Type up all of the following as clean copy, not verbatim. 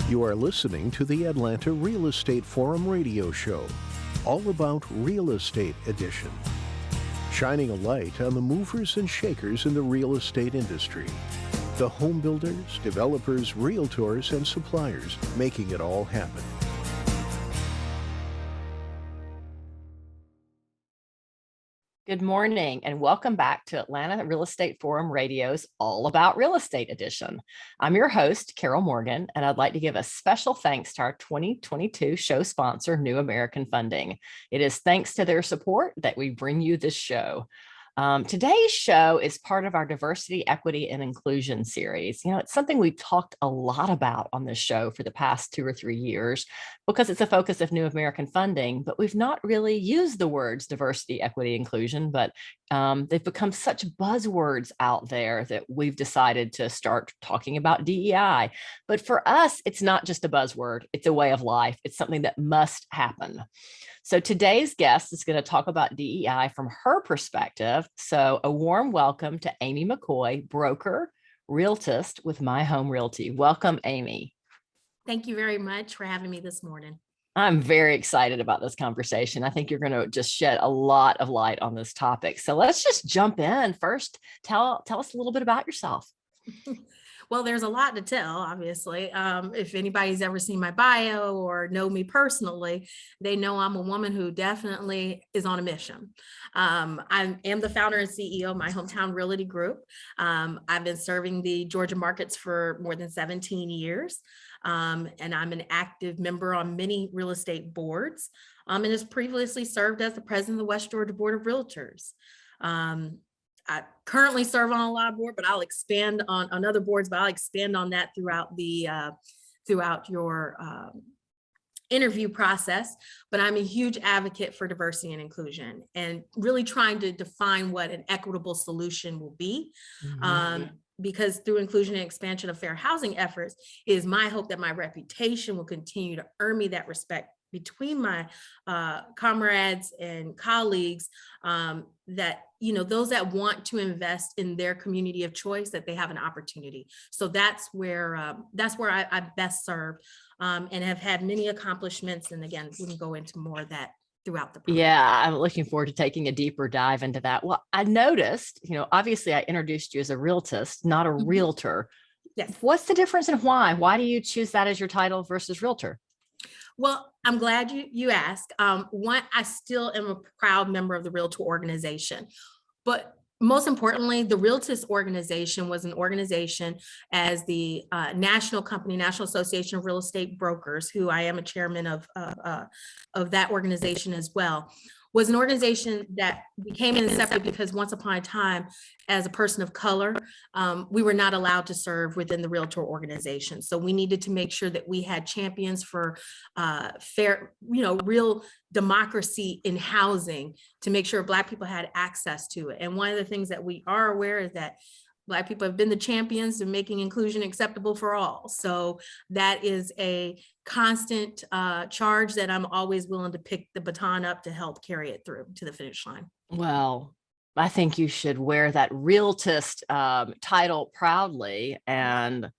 You are listening to the Atlanta Real Estate Forum radio show, all about real estate edition, shining a light on the movers and shakers in the real estate industry, the home builders, developers, realtors, and suppliers making it all happen. Good morning and welcome back to Atlanta Real Estate Forum Radio's All About Real Estate edition. I'm your host, Carol Morgan, and I'd like to give a special thanks to our 2022 show sponsor, New American Funding. It is thanks to their support that we bring you this show. Today's show is part of our diversity, equity, and inclusion series. You know, it's something we've talked a lot about on this show for the past 2 or 3 years because it's a focus of New American Funding, but we've not really used the words diversity, equity, inclusion, but they've become such buzzwords out there that we've decided to start talking about DEI. But for us, it's not just a buzzword, it's a way of life. It's something that must happen. So today's guest is going to talk about DEI from her perspective. So a warm welcome to Amy McCoy, broker, Realtist with My Home Realty. Welcome, Amy. Thank you very much for having me this morning. I'm very excited about this conversation. I think you're going to just shed a lot of light on this topic. So let's just jump in. First, tell us a little bit about yourself. Well, there's a lot to tell, obviously. If anybody's ever seen my bio or know me personally, they know I'm a woman who definitely is on a mission. I am the founder and CEO of my hometown Realty Group. I've been serving the Georgia markets for more than 17 years. And I'm an active member on many real estate boards, and has previously served as the president of the West Georgia Board of Realtors. I currently serve on a lot of boards, but I'll expand on other boards, but I'll expand on that throughout your interview process. But I'm a huge advocate for diversity and inclusion and really trying to define what an equitable solution will be. Because through inclusion and expansion of fair housing efforts, it is my hope that my reputation will continue to earn me that respect between my comrades and colleagues, that, you know, those that want to invest in their community of choice, that they have an opportunity. So that's where I best serve, and have had many accomplishments. And again, we can go into more of that throughout the program. Yeah, I'm looking forward to taking a deeper dive into that. Well, I noticed, you know, obviously I introduced you as a realtist, not a realtor. Yes. What's the difference and why? Why do you choose that as your title versus realtor? Well, I'm glad you asked. One, I still am a proud member of the Realtor organization, but most importantly, the Realtist organization was an organization as the national company, National Association of Real Estate Brokers, who I am a chairman of that organization as well, was an organization that became inseparable because once upon a time, as a person of color, we were not allowed to serve within the Realtor organization. So we needed to make sure that we had champions for fair, real democracy in housing to make sure Black people had access to it. And one of the things that we are aware is that Black people have been the champions of making inclusion acceptable for all. So that is a constant charge that I'm always willing to pick the baton up to help carry it through to the finish line. Well, I think you should wear that Realtist title proudly. And,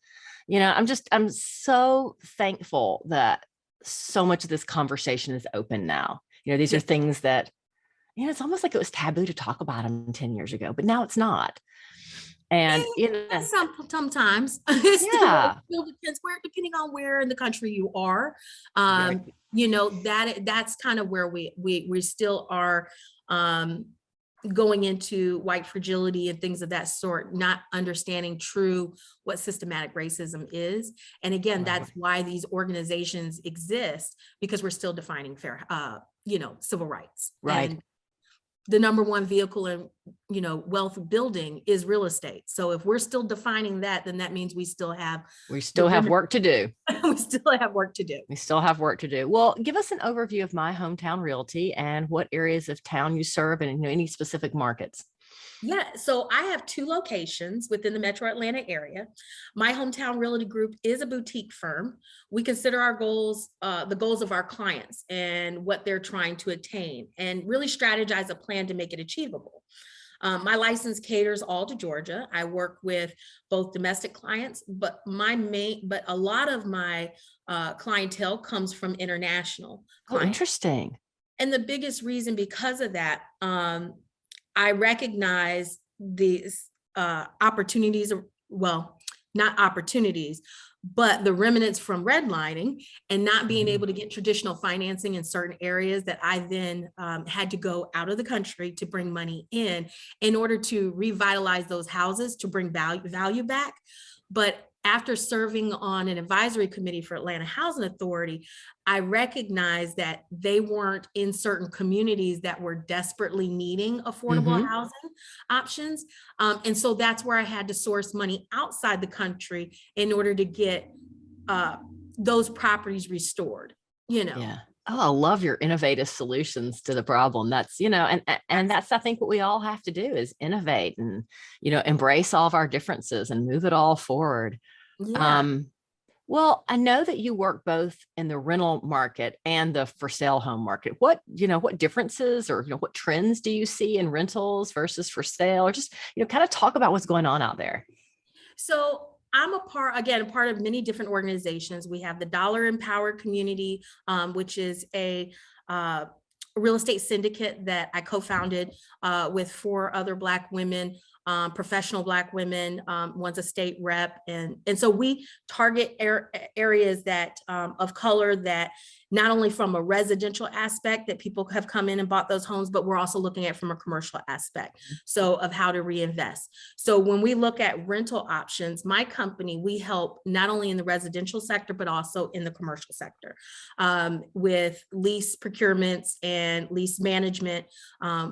you know, I'm so thankful that so much of this conversation is open now. You know, these are things that, you know, it's almost like it was taboo to talk about them 10 years ago, but now it's not. And you know, sometimes yeah, still depends depending on where in the country you are. You know, that's kind of where we still are going into white fragility and things of that sort, not understanding true what systematic racism is. And again, that's why these organizations exist, because we're still defining fair, civil rights. Right. And the number one vehicle in, wealth building is real estate. So if we're still defining that, then that means we still have work to do. We still have work to do. We still have work to do. Well, give us an overview of My Hometown Realty and what areas of town you serve and any specific markets. Yeah, so I have 2 locations within the Metro Atlanta area. My Hometown Realty Group is a boutique firm. We consider our goals, the goals of our clients and what they're trying to attain, and really strategize a plan to make it achievable. My license caters all to Georgia. I work with both domestic clients, but a lot of my clientele comes from international Oh, clients. interesting. And the biggest reason because of that, I recognize these opportunities, well, not opportunities, but the remnants from redlining and not being able to get traditional financing in certain areas that I then had to go out of the country to bring money in order to revitalize those houses, to bring value back. But after serving on an advisory committee for Atlanta Housing Authority, I recognized that they weren't in certain communities that were desperately needing affordable housing options. And so that's where I had to source money outside the country in order to get those properties restored, you know. Yeah. Oh, I love your innovative solutions to the problem. That's, and that's, I think, what we all have to do is innovate and, embrace all of our differences and move it all forward. Yeah. Well, I know that you work both in the rental market and the for sale home market. What differences or, what trends do you see in rentals versus for sale, or just, kind of talk about what's going on out there? So I'm a part of many different organizations. We have the Dollar Empowered Community, which is a real estate syndicate that I co-founded with 4 other Black women, professional Black women, one's a state rep. And so we target areas that of color, that not only from a residential aspect that people have come in and bought those homes, but we're also looking at from a commercial aspect. So of how to reinvest. So when we look at rental options, my company, we help not only in the residential sector, but also in the commercial sector with lease procurements and lease management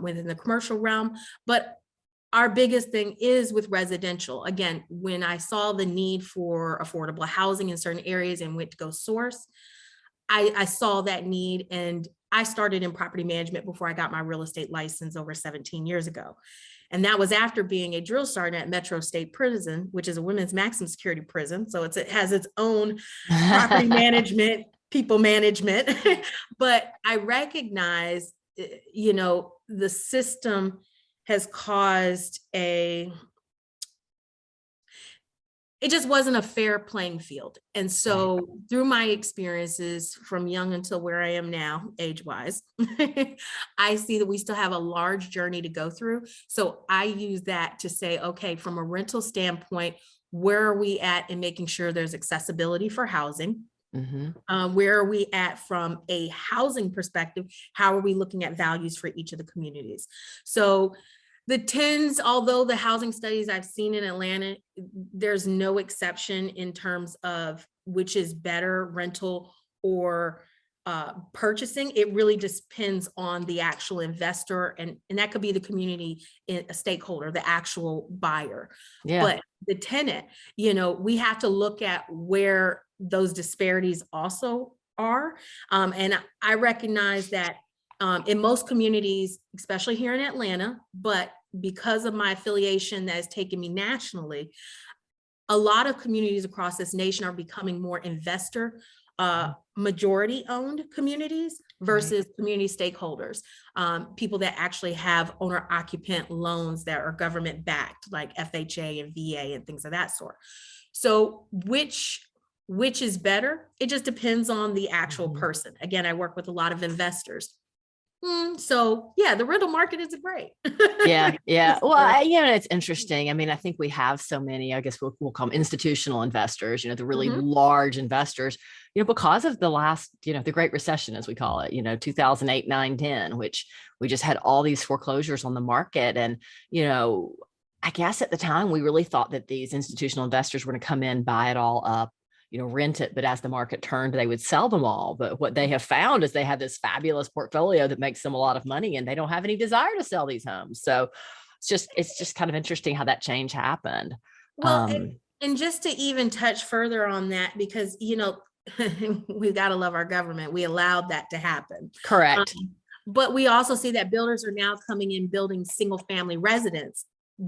within the commercial realm. But our biggest thing is with residential. Again, when I saw the need for affordable housing in certain areas and went to go source, I saw that need, and I started in property management before I got my real estate license over 17 years ago. And that was after being a drill sergeant at Metro State Prison, which is a women's maximum security prison. So it has its own property management, people management. But I recognize, the system has caused it just wasn't a fair playing field. And so through my experiences from young until where I am now, age-wise, I see that we still have a large journey to go through. So I use that to say, okay, from a rental standpoint, where are we at in making sure there's accessibility for housing? Where are we at from a housing perspective? How are we looking at values for each of the communities? So the trends, although the housing studies I've seen in Atlanta, there's no exception in terms of which is better, rental or purchasing. It really just depends on the actual investor, and that could be the community, a stakeholder, the actual buyer. Yeah. But the tenant, we have to look at where those disparities also are. And I recognize that in most communities, especially here in Atlanta, but because of my affiliation that has taken me nationally, a lot of communities across this nation are becoming more investor majority owned communities versus community stakeholders, people that actually have owner occupant loans that are government backed, like FHA and VA and things of that sort. So which is better? It just depends on the actual person. Again, I work with a lot of investors. So yeah, the rental market is great. Yeah. Well, it's interesting. I mean, I think we have so many, I guess we'll call them institutional investors, the really large investors, because of the last, the Great Recession, as we call it, 2008, 9, 10, which we just had all these foreclosures on the market. And, I guess at the time we really thought that these institutional investors were going to come in, buy it all up, rent it, but as the market turned, they would sell them all. But what they have found is they have this fabulous portfolio that makes them a lot of money, and they don't have any desire to sell these homes. So it's just kind of interesting how that change happened. Well, and just to even touch further on that, because, we've got to love our government. We allowed that to happen. Correct. But we also see that builders are now coming in building single family residence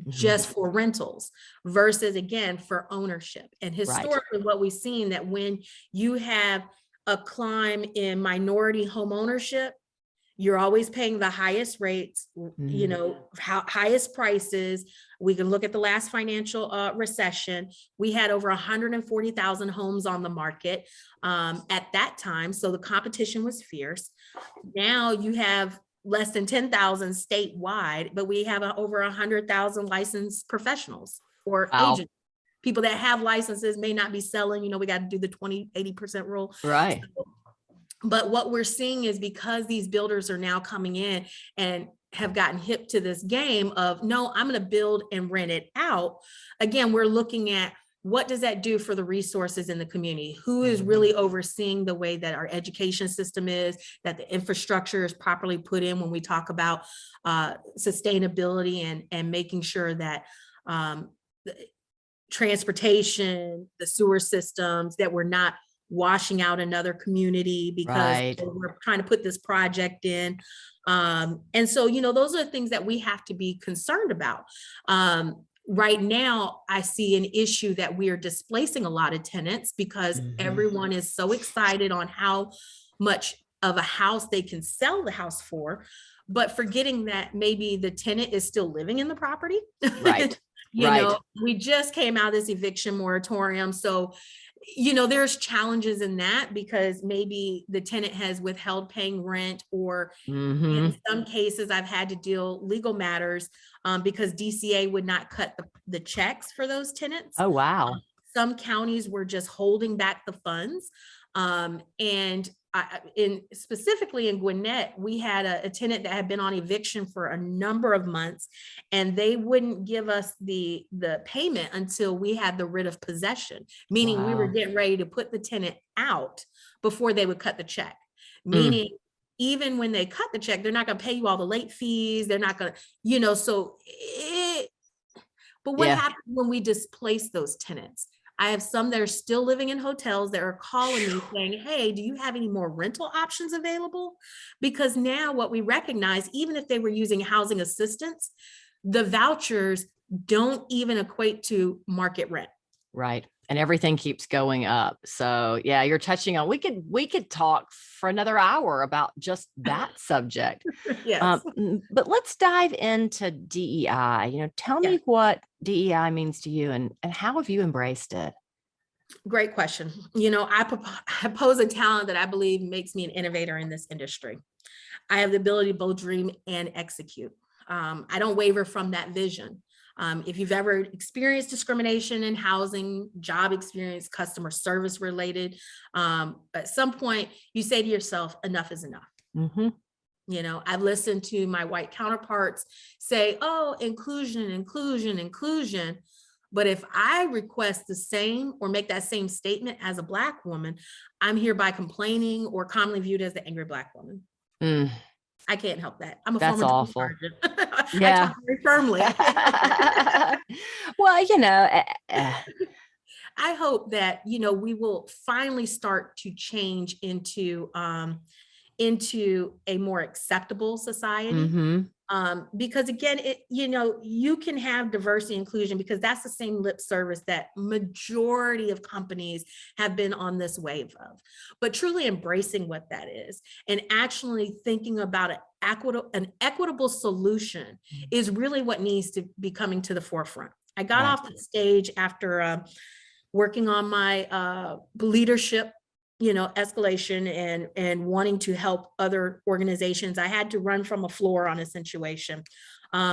just for rentals versus, again, for ownership. And historically, what we've seen that when you have a climb in minority home ownership, You're always paying the highest rates, you know, highest prices. We can look at the last financial recession. We had over 140,000 homes on the market at that time. So the competition was fierce. Now you have less than 10,000 statewide, but we have over 100,000 licensed professionals or agents. People that have licenses may not be selling, you know, we got to do the 80% rule. Right. So, but what we're seeing is because these builders are now coming in and have gotten hip to this game of, no, I'm going to build and rent it out. Again, we're looking at what does that do for the resources in the community? Who is really overseeing the way that our education system is, that the infrastructure is properly put in when we talk about sustainability and making sure that transportation, the sewer systems, that we're not washing out another community because we're trying to put this project in. And so, you know, those are the things that we have to be concerned about. Right now, I see an issue that we are displacing a lot of tenants because everyone is so excited on how much of a house they can sell the house for, but forgetting that maybe the tenant is still living in the property. Right. You know, we just came out of this eviction moratorium. So, you know, there's challenges in that because maybe the tenant has withheld paying rent, or in some cases I've had to deal legal matters because DCA would not cut the checks for those tenants. Oh, wow. Some counties were just holding back the funds. And specifically in Gwinnett, we had a tenant that had been on eviction for a number of months, and they wouldn't give us the payment until we had the writ of possession, meaning we were getting ready to put the tenant out before they would cut the check. Meaning, even when they cut the check, they're not going to pay you all the late fees. They're not going to, you know, but what happens when we displace those tenants? I have some that are still living in hotels that are calling me saying, hey, do you have any more rental options available? Because now what we recognize, even if they were using housing assistance, the vouchers don't even equate to market rent. Right. And everything keeps going up. So yeah, you're touching on, we could talk for another hour about just that subject. Yes. But let's dive into DEI. You know, tell me what DEI means to you and how have you embraced it? Great question. You know, I pose a talent that I believe makes me an innovator in this industry. I have the ability to both dream and execute. I don't waver from that vision. If you've ever experienced discrimination in housing, job experience, customer service related, at some point you say to yourself, enough is enough. You know, I've listened to my white counterparts say, oh, inclusion, inclusion, inclusion. But if I request the same or make that same statement as a Black woman, I'm hereby complaining or commonly viewed as the angry Black woman. I can't help that. I'm a That's former awful. sergeant. Yeah. I talk very firmly. Well, you know, I hope that, you know, we will finally start to change into a more acceptable society. Because again, you know, you can have diversity inclusion because that's the same lip service that majority of companies have been on this wave of, but truly embracing what that is and actually thinking about an equitable solution is really what needs to be coming to the forefront. I got off the stage after working on my leadership, you know, escalation and wanting to help other organizations. I had to run from a floor on a situation,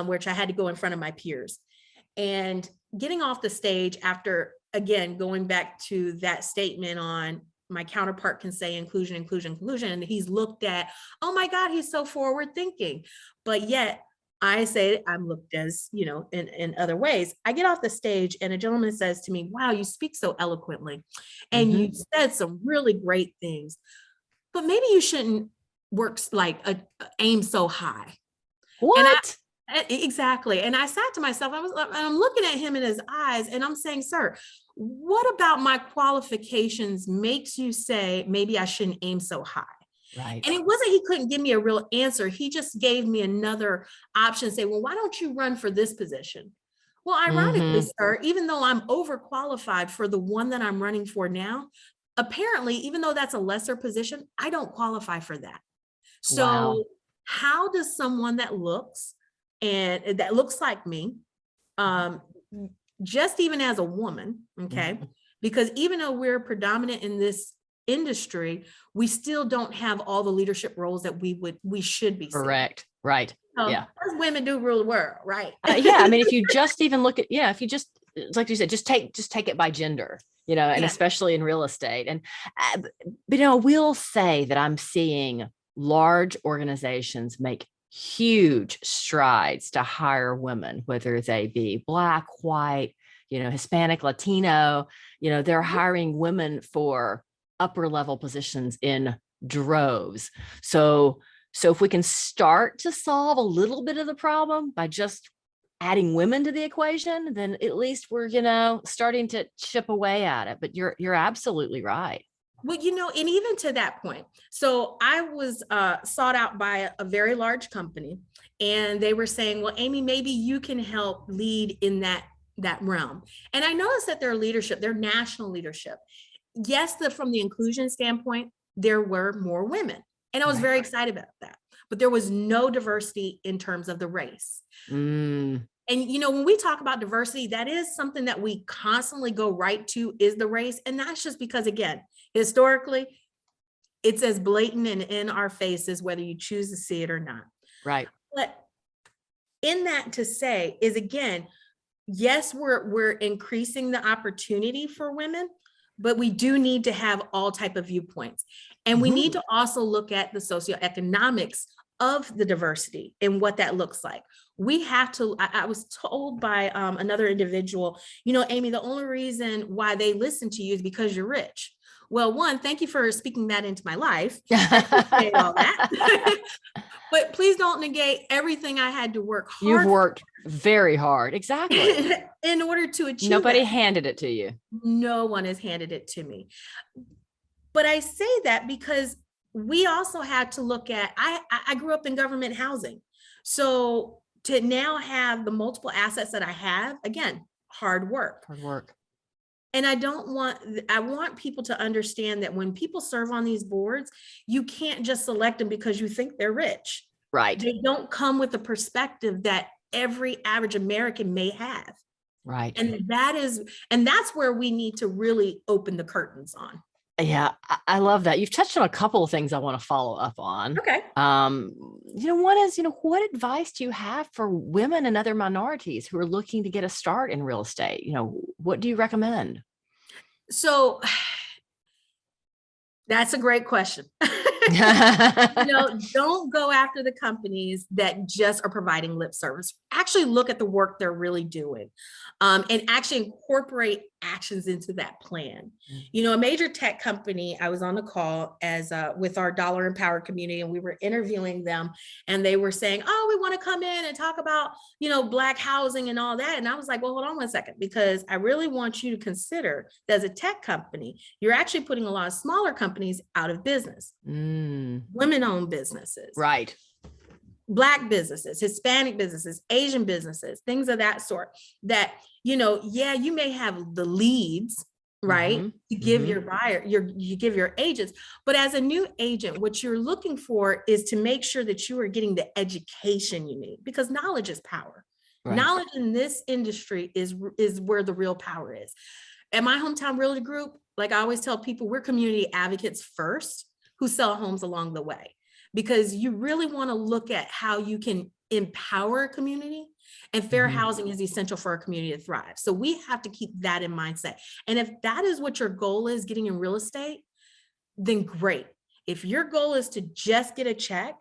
which I had to go in front of my peers. And getting off the stage after, again, going back to that statement on my counterpart can say inclusion, inclusion, inclusion, and he's looked at, oh my God, he's so forward thinking. But yet I say I'm looked as, you know, in other ways. I get off the stage and a gentleman says to me, wow, you speak so eloquently and you said some really great things, but maybe you shouldn't work like aim so high. What? Exactly. And I sat to myself, I'm looking at him in his eyes and I'm saying, sir, what about my qualifications makes you say, maybe I shouldn't aim so high? Right. And it wasn't, he couldn't give me a real answer. He just gave me another option, say, well, why don't you run for this position? Well, ironically, sir, even though I'm overqualified for the one that I'm running for now, apparently, even though that's a lesser position, I don't qualify for that. So how does someone that looks like me, just even as a woman, okay, because even though we're predominant in this industry, we still don't have all the leadership roles that we should be seeing. Correct. Right. Yeah. Us women do rule the world, right? Yeah. I mean, if you just even look at, if you just, like you said, just take it by gender, and especially in real estate. And, but, I will say that I'm seeing large organizations make huge strides to hire women, whether they be Black, white, Hispanic, Latino, they're hiring women for upper level positions in droves. So if we can start to solve a little bit of the problem by just adding women to the equation, then at least we're, starting to chip away at it. But you're absolutely right. Well, and even to that point, so I was sought out by a very large company, and they were saying, well, Amy, maybe you can help lead in that realm. And I noticed that their leadership, their national leadership, yes, from the inclusion standpoint, there were more women. And I was very excited about that. But there was no diversity in terms of the race. And, when we talk about diversity, that is something that we constantly go right to, is the race. And that's just because, again, historically, it's as blatant and in our faces, whether you choose to see it or not. Right. But in that to say is, again, yes, we're increasing the opportunity for women, but we do need to have all type of viewpoints. And we need to also look at the socioeconomics of the diversity and what that looks like. We have to, I was told by another individual, Amy, the only reason why they listen to you is because you're rich. Well, one, thank you for speaking that into my life. All that. But please don't negate everything I had to work hard. You've worked very hard. Exactly. In order to achieve Nobody that. handed it to you. No one has handed it to me. But I say that because we also had to look at, I grew up in government housing. So to now have the multiple assets that I have, again, hard work. And I want people to understand that when people serve on these boards, you can't just select them because you think they're rich. Right. They don't come with the perspective that every average American may have. Right. And that's where we need to really open the curtains on. Yeah, I love that. You've touched on a couple of things I want to follow up on. Okay. One is, what advice do you have for women and other minorities who are looking to get a start in real estate? What do you recommend? So that's a great question. Don't go after the companies that just are providing lip service. Actually look at the work they're really doing, and actually incorporate actions into that plan. A major tech company, I was on the call with our dollar empowered community, and we were interviewing them, and they were saying, oh, we want to come in and talk about, Black housing and all that. And I was like, well, hold on 1 second, because I really want you to consider that as a tech company, you're actually putting a lot of smaller companies out of business. Women-owned businesses. Right. Black businesses, Hispanic businesses, Asian businesses, things of that sort that, you may have the leads, right? To give your buyer, you give your agents, but as a new agent, what you're looking for is to make sure that you are getting the education you need, because knowledge is power. Right. Knowledge in this industry is where the real power is. At my hometown realty group, like I always tell people, we're community advocates first who sell homes along the way, because you really want to look at how you can empower a community, and fair housing is essential for a community to thrive. So we have to keep that in mindset. And if that is what your goal is, getting in real estate, then great. If your goal is to just get a check,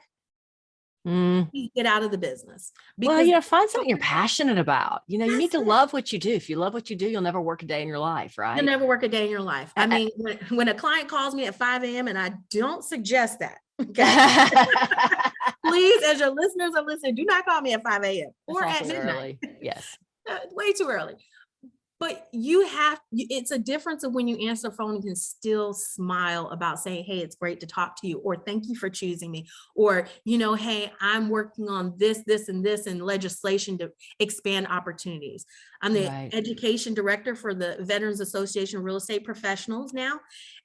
get out of the business. Well, find something you're passionate about. You need to love what you do. If you love what you do, you'll never work a day in your life, right? You'll never work a day in your life. I mean, when a client calls me at 5 a.m., and I don't suggest that, okay? Please, as your listeners are listening, do not call me at 5 a.m. or at midnight. Early. Yes. Way too early. But it's a difference of when you answer the phone and can still smile about saying, hey, it's great to talk to you, or thank you for choosing me, or, hey, I'm working on this, this, and this in legislation to expand opportunities. I'm the Right. education director for the Veterans Association of Real Estate Professionals now.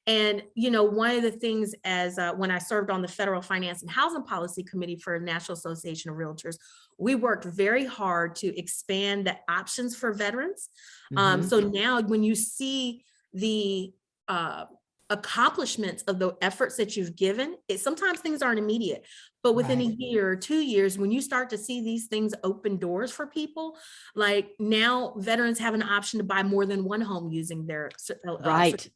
And, one of the things when I served on the Federal Finance and Housing Policy Committee for National Association of Realtors, we worked very hard to expand the options for veterans. So now when you see the accomplishments of the efforts that you've given, sometimes things aren't immediate, but within a year or 2 years, when you start to see these things open doors for people, like now veterans have an option to buy more than one home using their certificate.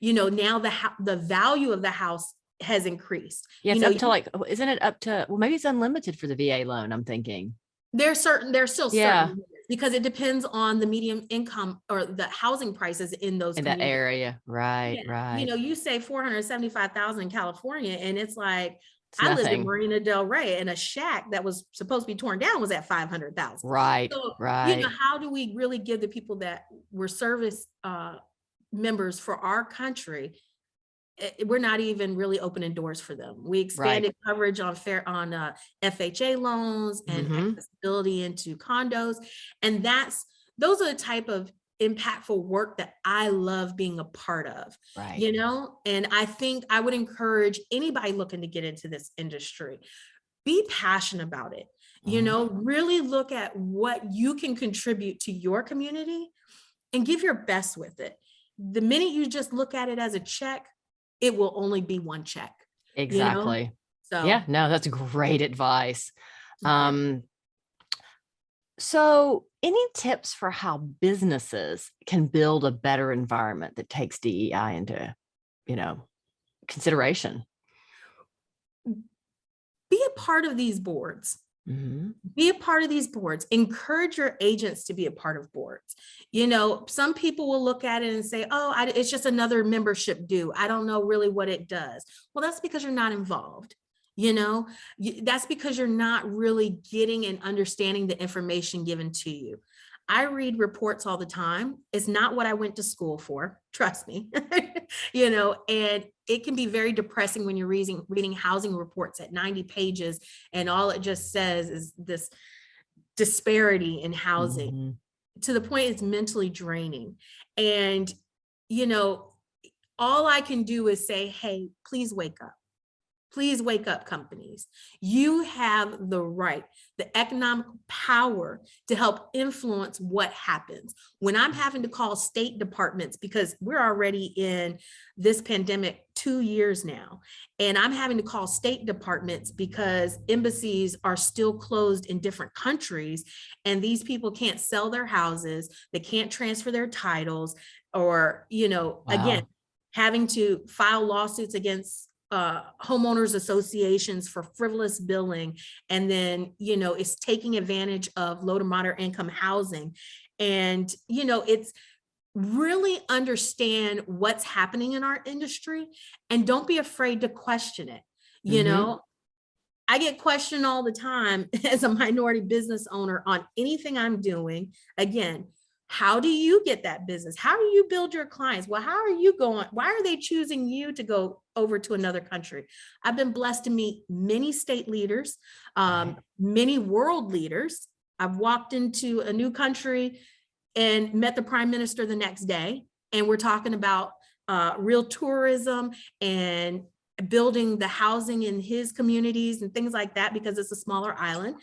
Now the value of the house has increased. Yeah, it's up to isn't it up to, well, maybe it's unlimited for the VA loan, I'm thinking. There's still certain, because it depends on the median income or the housing prices in those in that area. Right. You say 475,000 in California, and it's like, It's I lived in nothing. Marina Del Rey, and a shack that was supposed to be torn down was at 500,000. Right. So, Right. how do we really give the people that were service members for our country? We're not even really opening doors for them. We expanded coverage on FHA loans and accessibility into condos. And those are the type of impactful work that I love being a part of, and I think I would encourage anybody looking to get into this industry, be passionate about it, really look at what you can contribute to your community and give your best with it. The minute you just look at it as a check, it will only be one check. Exactly. So yeah, no, that's great advice. So any tips for how businesses can build a better environment that takes DEI into, consideration? Be a part of these boards. Be a part of these boards. Encourage your agents to be a part of boards. Some people will look at it and say, oh, it's just another membership due. I don't know really what it does. Well, that's because you're not involved. That's because you're not really getting and understanding the information given to you. I read reports all the time. It's not what I went to school for, trust me. And it can be very depressing when you're reading housing reports at 90 pages and all it just says is this disparity in housing, to the point it's mentally draining. And all I can do is say, hey, please wake up. Please wake up, companies. You have the right, the economic power to help influence what happens. When I'm having to call state departments, because we're already in this pandemic 2 years now, and I'm having to call state departments because embassies are still closed in different countries, and these people can't sell their houses, they can't transfer their titles, or, again, having to file lawsuits against homeowners associations for frivolous billing, and then it's taking advantage of low to moderate income housing. And it's really understand what's happening in our industry and don't be afraid to question it. I get questioned all the time as a minority business owner on anything I'm doing. Again, how do you get that business? How do you build your clients? Well, how are you going? Why are they choosing you to go over to another country? I've been blessed to meet many state leaders, many world leaders. I've walked into a new country and met the prime minister the next day. And we're talking about real tourism and building the housing in his communities and things like that, because it's a smaller island.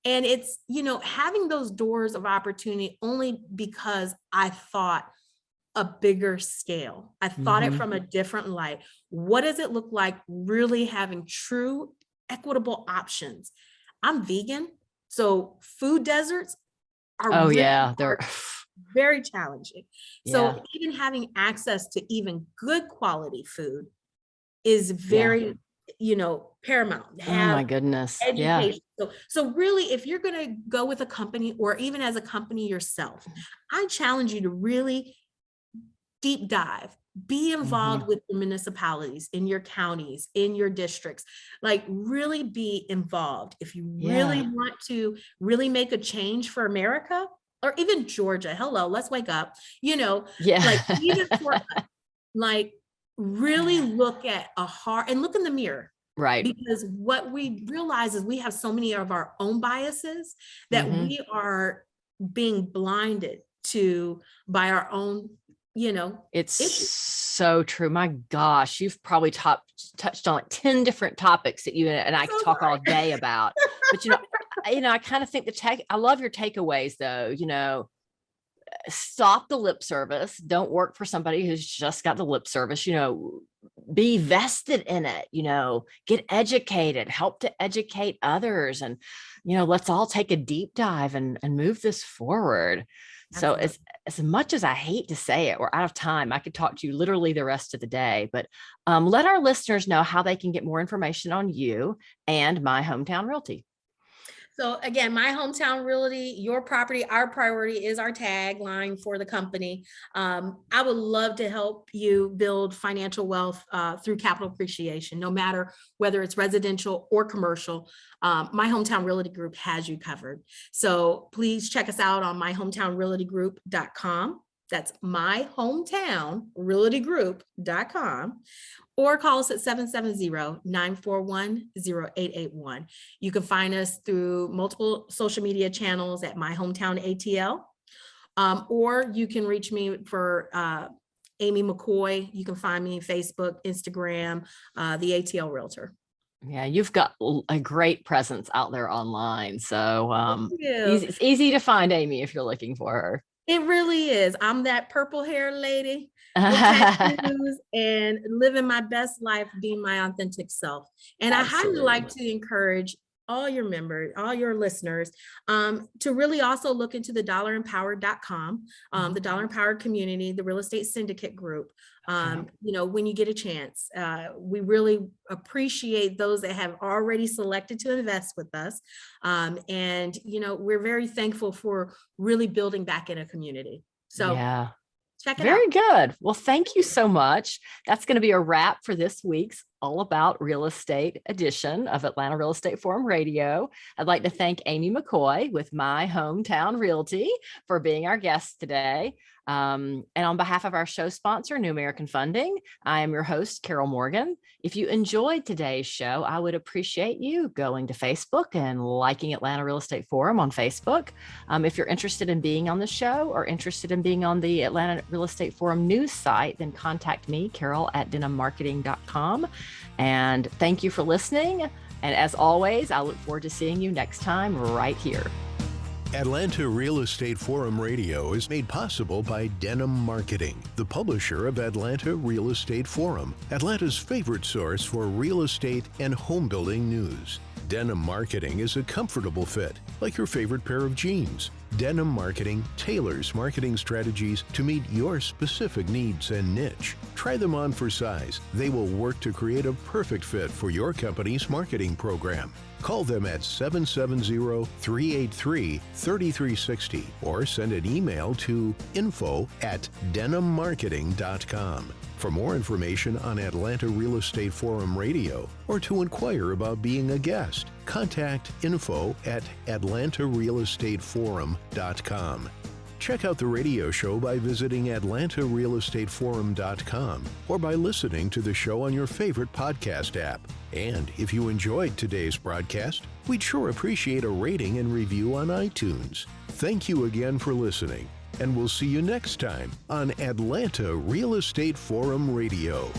And it's, having those doors of opportunity only because I thought a bigger scale. I thought it from a different light. What does it look like really having true equitable options? I'm vegan, so food deserts are they're very challenging. So even having access to even good quality food is very, paramount. Oh my goodness. Education. So really, if you're going to go with a company or even as a company yourself, I challenge you to really deep dive, be involved with the municipalities in your counties, in your districts, like really be involved. If you really want to really make a change for America, or even Georgia. Hello, let's wake up. Yeah. Like even for like really look at and look in the mirror. Right. Because what we realize is we have so many of our own biases that we are being blinded to by our own, It's issues. so true. My gosh, you've probably touched on like 10 different topics that you and I could talk all day about. But I kind of think I love your takeaways though. Stop the lip service. Don't work for somebody who's just got the lip service. Be vested in it. Get educated. Help to educate others, and let's all take a deep dive and move this forward. Absolutely. So as much as I hate to say it, we're out of time. I could talk to you literally the rest of the day, but let our listeners know how they can get more information on you and My Hometown Realty. So again, My Hometown Realty, your property, our priority is our tagline for the company. I would love to help you build financial wealth through capital appreciation, no matter whether it's residential or commercial. My Hometown Realty Group has you covered. So please check us out on myhometownrealtygroup.com. That's myhometownrealtygroup.com. Or call us at 770-941-0881. You can find us through multiple social media channels at My Hometown ATL, or you can reach me for Amy McCoy. You can find me on Facebook, Instagram, the ATL Realtor. Yeah, you've got a great presence out there online. So It's easy to find Amy if you're looking for her. It really is. I'm that purple hair lady with tattoos and living my best life, being my authentic self. And Absolutely. I highly like to encourage all your members, all your listeners, to really also look into the dollaремpowered.com, the Dollar Empowered community, the real estate syndicate group. When you get a chance, we really appreciate those that have already selected to invest with us. And we're very thankful for really building back in a community. So yeah. check it Very out. good. Well, thank you so much. That's going to be a wrap for this week's All About Real Estate edition of Atlanta Real Estate Forum Radio. I'd like to thank Amy McCoy with My Hometown Realty for being our guest today. And on behalf of our show sponsor, New American Funding, I am your host, Carol Morgan. If you enjoyed today's show, I would appreciate you going to Facebook and liking Atlanta Real Estate Forum on Facebook. If you're interested in being on the show or interested in being on the Atlanta Real Estate Forum news site, then contact me, Carol@denimmarketing.com. And thank you for listening. And as always, I look forward to seeing you next time right here. Atlanta Real Estate Forum Radio is made possible by Denim Marketing, the publisher of Atlanta Real Estate Forum, Atlanta's favorite source for real estate and home building news. Denim Marketing is a comfortable fit, like your favorite pair of jeans. Denim Marketing tailors marketing strategies to meet your specific needs and niche. Try them on for size. They will work to create a perfect fit for your company's marketing program. Call them at 770-383-3360 or send an email to info@denimmarketing.com. For more information on Atlanta Real Estate Forum Radio or to inquire about being a guest, contact info@atlantarealestateforum.com. Check out the radio show by visiting atlantarealestateforum.com or by listening to the show on your favorite podcast app. And if you enjoyed today's broadcast, we'd sure appreciate a rating and review on iTunes. Thank you again for listening, and we'll see you next time on Atlanta Real Estate Forum Radio.